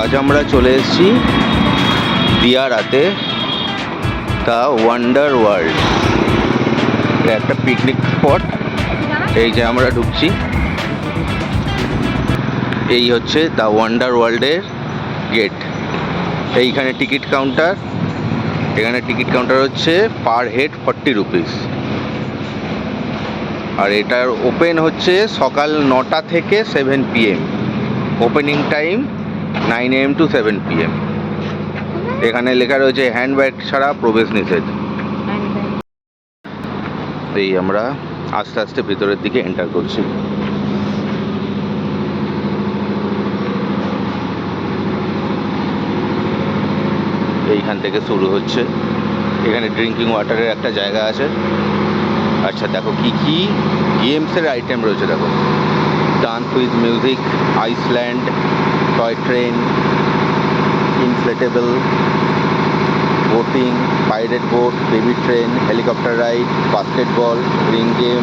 আজ আমরা চলে এসেছি দিয়ারাতে দ্য ওয়ান্ডার ওয়ার্ল্ড। এটা একটা পিকনিক স্পট। এই যে আমরা ঢুকছি, এই হচ্ছে দ্য ওয়ান্ডার ওয়ার্ল্ডের গেট। এইখানে টিকিট কাউন্টার। এখানে টিকিট কাউন্টার হচ্ছে পার হেড 40 রুপিস। আর এটার ওপেন হচ্ছে সকাল 9টা থেকে 7 PM। Opening time 9 AM to 7 PM। এখানে লেখা রয়েছে হ্যান্ডব্যাগ ছাড়া প্রবেশ নিষেধ। এই আমরা আস্তে আস্তে ভিতরের দিকে এন্টার করছি। এইখান থেকে শুরু হচ্ছে। এখানে ড্রিঙ্কিং ওয়াটারের একটা জায়গা আছে। আচ্ছা দেখো কি কি গেমসের আইটেম রয়েছে। দেখো, dance with music, Iceland, toy train, inflatable, boating, pirate boat, baby train, helicopter ride, basketball, ring game,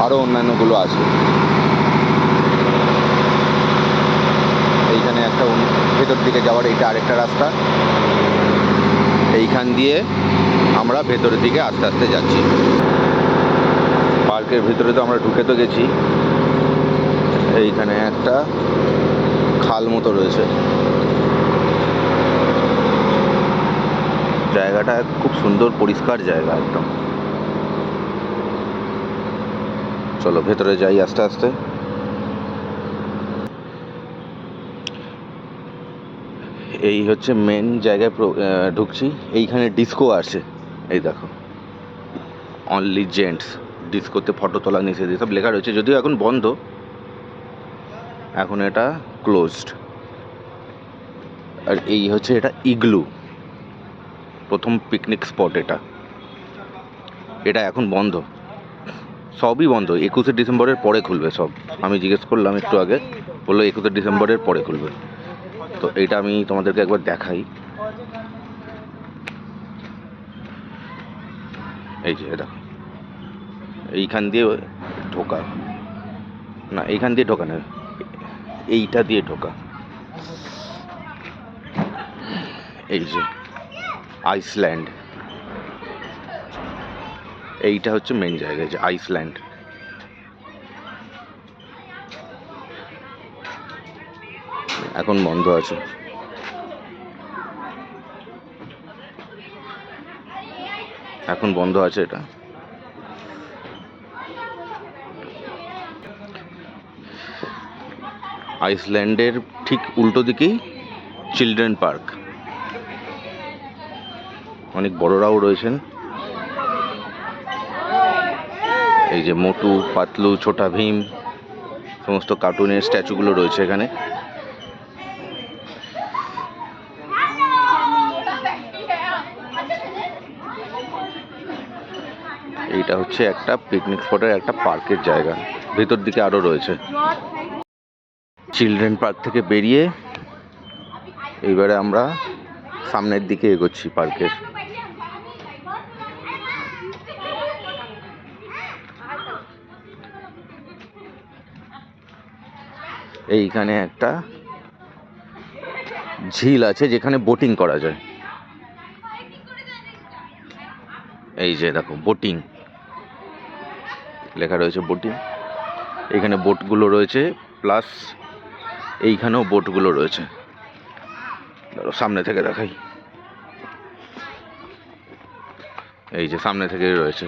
আরও অন্যান্যগুলো আছে। এইখানে একটা ভেতর দিকে যাওয়ার এইটা আরেকটা রাস্তা। এইখান দিয়ে আমরা ভেতরের দিকে আস্তে আস্তে যাচ্ছি। পার্কের ভিতরে তো আমরা ঢুকে তো গেছি। এইখানে একটা খাল মতো রয়েছে। জায়গাটা খুব সুন্দর, পরিষ্কার জায়গা একদম। চলো ভেতরে যাই আস্তে আস্তে। এই হচ্ছে মেন জায়গায় ঢুকছি। এইখানে ডিস্কো আছে। এই দেখো, অনলি জেন্টস। ডিস্কোতে ফটো তোলা নিষেধ সব লেখা রয়েছে, যদিও এখন বন্ধ, এখন এটা ক্লোজড। আর এই হচ্ছে এটা ইগলু, প্রথম পিকনিক স্পট এটা। এটা এখন বন্ধ, সবই বন্ধ। 21শে ডিসেম্বরের পরে খুলবে সব। আমি জিজ্ঞেস করলাম একটু আগে, বললো 21শে ডিসেম্বরের পরে খুলবে। তো এইটা আমি তোমাদেরকে একবার দেখাই। এই যে দেখো, এইখান দিয়ে ঢোকা না, এইখান দিয়ে ঢোকা না, এইটা দিয়ে ঢোকা। এই যে আইসল্যান্ড, এইটা হচ্ছে মেন জায়গা, যে আইসল্যান্ড। এখন বন্ধ আছে। এখন বন্ধ আছে এটা। আইসল্যান্ডের ঠিক উল্টো দিকেই চিলড্রেন পার্ক। অনেক বড়রাও রয়েছেন। এই যে মোটু পাতলু, ছোটা ভীম, সমস্ত কার্টুনের স্ট্যাচুগুলো রয়েছে এখানে। এইটা হচ্ছে একটা পিকনিক স্পটের একটা পার্কের জায়গা। ভেতর দিকে আরও রয়েছে। চিলড্রেন পার্ক থেকে বেরিয়ে এইবারে আমরা সামনের দিকে এগোচ্ছি পার্কের। এইখানে একটা ঝিল আছে যেখানে বোটিং করা যায়। এই যে দেখো, বোটিং লেখা রয়েছে, বোটিং। এইখানে বোটগুলো রয়েছে, প্লাস এইখানেও বোটগুলো রয়েছে। ধরো সামনে থেকে দেখাই। এই যে সামনে থেকে রয়েছে।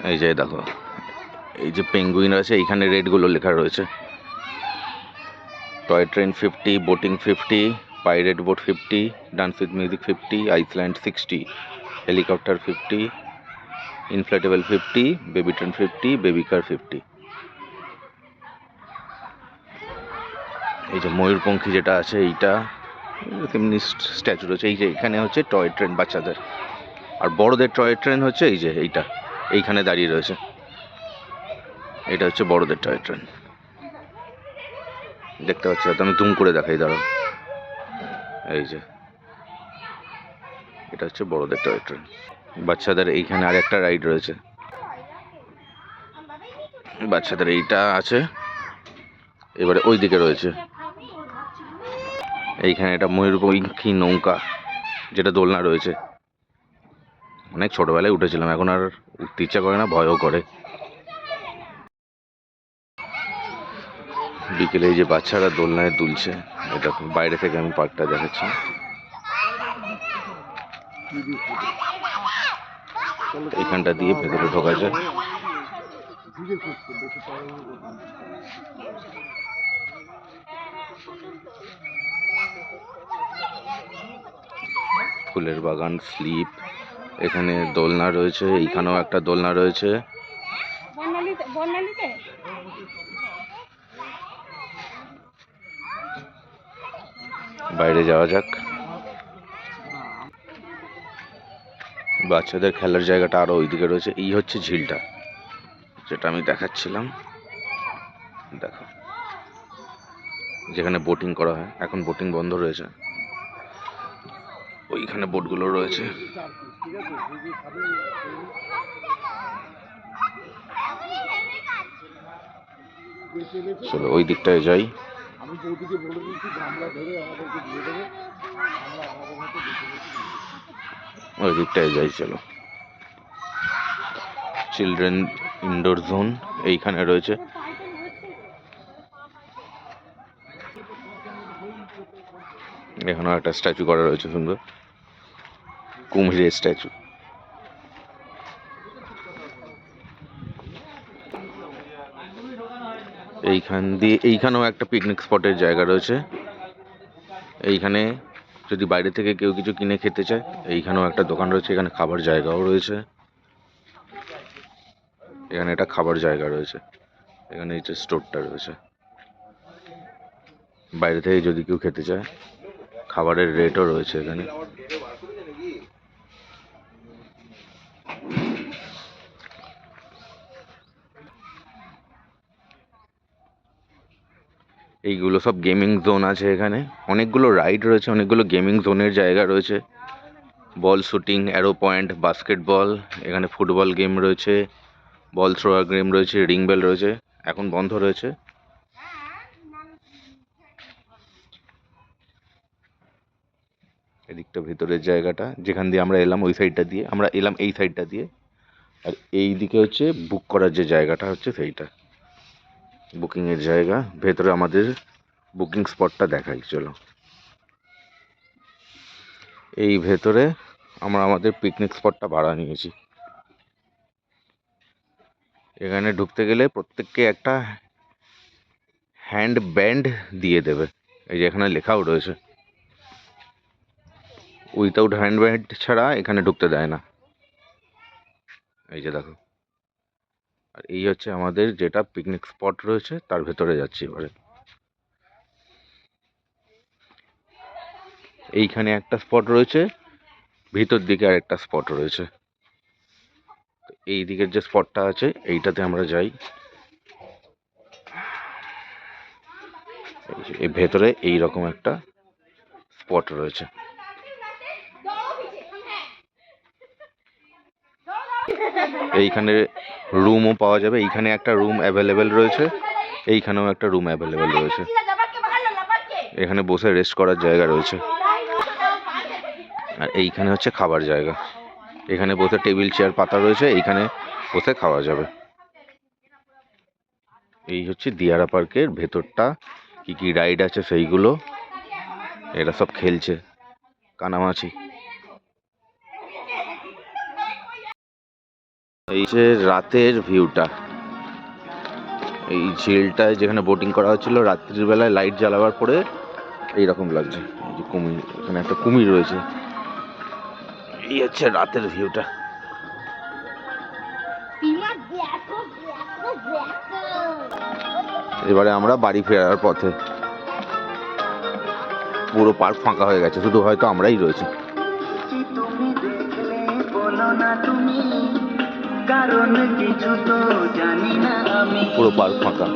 এই যে দেখো, এই যে পেঙ্গুইন আছে, এইখানে রেটগুলো লেখা রয়েছে। Toy train 50, boating 50, pirate boat 50, dance with music 50, Iceland 60, helicopter 50, inflatable 50, baby train 50, baby car 50। এই যে ময়ূরপঙ্খী যেটা আছে, এইটা তেমনি স্ট্যাচু রয়েছে। এই যে এখানে হচ্ছে টয় ট্রেন বাচ্চাদের, আর বড়দের টয় ট্রেন হচ্ছে এই যে এইটা, এইখানে দাঁড়িয়ে রয়েছে। এটা হচ্ছে বড়দের টয় ট্রেন, দেখতে পাচ্ছ? আমি জুম করে দেখাই, দাঁড়াও। এই যে এটা হচ্ছে বড়দের টয় ট্রেন। বাচ্চাদের এইখানে আর একটা রাইড রয়েছে। বাচ্চাদের এইটা আছে, এবারে ওই দিকে রয়েছে এইখানে একটা ময়ূরপঙ্খী নৌকা, যেটা দোলনা রয়েছে। অনেক ছোটবেলায় উঠেছিলাম, এখন আর উঠতে ইচ্ছা করে না, ভয়ও করে। বিকেলে এই যে বাচ্চারা দোলনায় দুলছে, এটা বাইরে থেকে আমি পার্কটা দেখাচ্ছি। এইখানটা দিয়ে ভেতরে ঢোকা যায়। ফুলের বাগান, স্লিপ, এখানে দোলনা রয়েছে, এইখানেও একটা দোলনা রয়েছে। বাইরে যাওয়া যাক। বাচ্চাদের খেলার জায়গাটা আরো ওইদিকে রয়েছে। এই হচ্ছে ঝিলটা, যেটা আমি দেখাচ্ছিলাম। দেখো, যেখানে বোটিং করা হয়। এখন বোটিং বন্ধ রয়েছে। ওইখানে বোটগুলো রয়েছে। চলো ওই দিকটায় যাই। ওই দিকটায় যাই, চলো। চিলড্রেন ইনডোর জোন এইখানে রয়েছে। এখানেও একটা স্ট্যাচু করা রয়েছে, সুন্দর কুমিরের স্ট্যাচু। এইখান দিয়ে এইখানেও একটা পিকনিক স্পটের জায়গা রয়েছে। এইখানে যদি বাইরে থেকে কেউ কিছু কিনে খেতে চায়, এইখানেও একটা দোকান রয়েছে। এখানে খাবার জায়গাও রয়েছে। এখানে একটা খাবার জায়গা রয়েছে। এখানে এই যে স্টোরটা রয়েছে। বাইরে থেকে যদি কেউ খেতে চায়, খাবারের রেটও রয়েছে এখানে। এইগুলো সব গেমিং জোন আছে এখানে। অনেকগুলো রাইড রয়েছে, অনেকগুলো গেমিং জোনের জায়গা রয়েছে। বল শুটিং, অ্যারো পয়েন্ট, বাস্কেটবল, এখানে ফুটবল গেম রয়েছে, বল থ্রোয়ার গেম রয়েছে, রিং বেল রয়েছে। এখন বন্ধ রয়েছে। এদিকটা ভেতরের জায়গাটা, যেখান দিয়ে আমরা এলাম ওই সাইডটা দিয়ে, আমরা এলাম এই সাইডটা দিয়ে। আর এই দিকে হচ্ছে বুক করার যে জায়গাটা হচ্ছে সেইটা, বুকিংয়ের জায়গা। ভেতরে আমাদের বুকিং স্পটটা দেখাই, চলো। এই ভেতরে আমরা আমাদের পিকনিক স্পটটা ভাড়া নিয়েছি। এখানে ঢুকতে গেলে প্রত্যেককে একটা হ্যান্ড ব্যান্ড দিয়ে দেবে। এই যে এখানে লেখাও রয়েছে, উইথাউট হ্যান্ড ব্যান্ড ছাড়া এখানে ঢুকতে দেয় না। এই যে দেখো। আর এই হচ্ছে আমাদের যেটা পিকনিক স্পট রয়েছে, তার ভেতরে যাচ্ছি এবারে। এইখানে একটা স্পট রয়েছে, ভিতর দিকে আর একটা স্পট রয়েছে। এই দিকের যে স্পটটা আছে এইটাতে আমরা যাই। এই ভেতরে এইরকম একটা স্পট রয়েছে। এইখানে রুমও পাওয়া যাবে। এইখানে একটা রুম অ্যাভেলেবেল রয়েছে, এইখানেও একটা রুম অ্যাভেলেবেল রয়েছে। এখানে বসে রেস্ট করার জায়গা রয়েছে। আর এইখানে হচ্ছে খাবার জায়গা। এখানে বসে টেবিল চেয়ার পাতা রয়েছে, এইখানে বসে খাওয়া যাবে। এই হচ্ছে দিয়ারা পার্কের ভেতরটা। কি কি রাইড আছে সেইগুলো, এরা সব খেলছে কানামাছি। এই যে রাতের ভিউটা, এই ঝিলটায় যেখানে বোটিং করা হচ্ছিল, রাত্রির বেলায় লাইট জ্বালাবার পরে এইরকম লাগছে। এই যে কুমির, এখানে একটা কুমির রয়েছে। এই হচ্ছে রাতের ভিউটা। এবারে আমরা বাড়ি ফেরার পথে। পুরো পার্ক ফাঁকা হয়ে গেছে, শুধু হয়তো আমরাই রয়েছি। পুরো পার্ক ফাঁকা।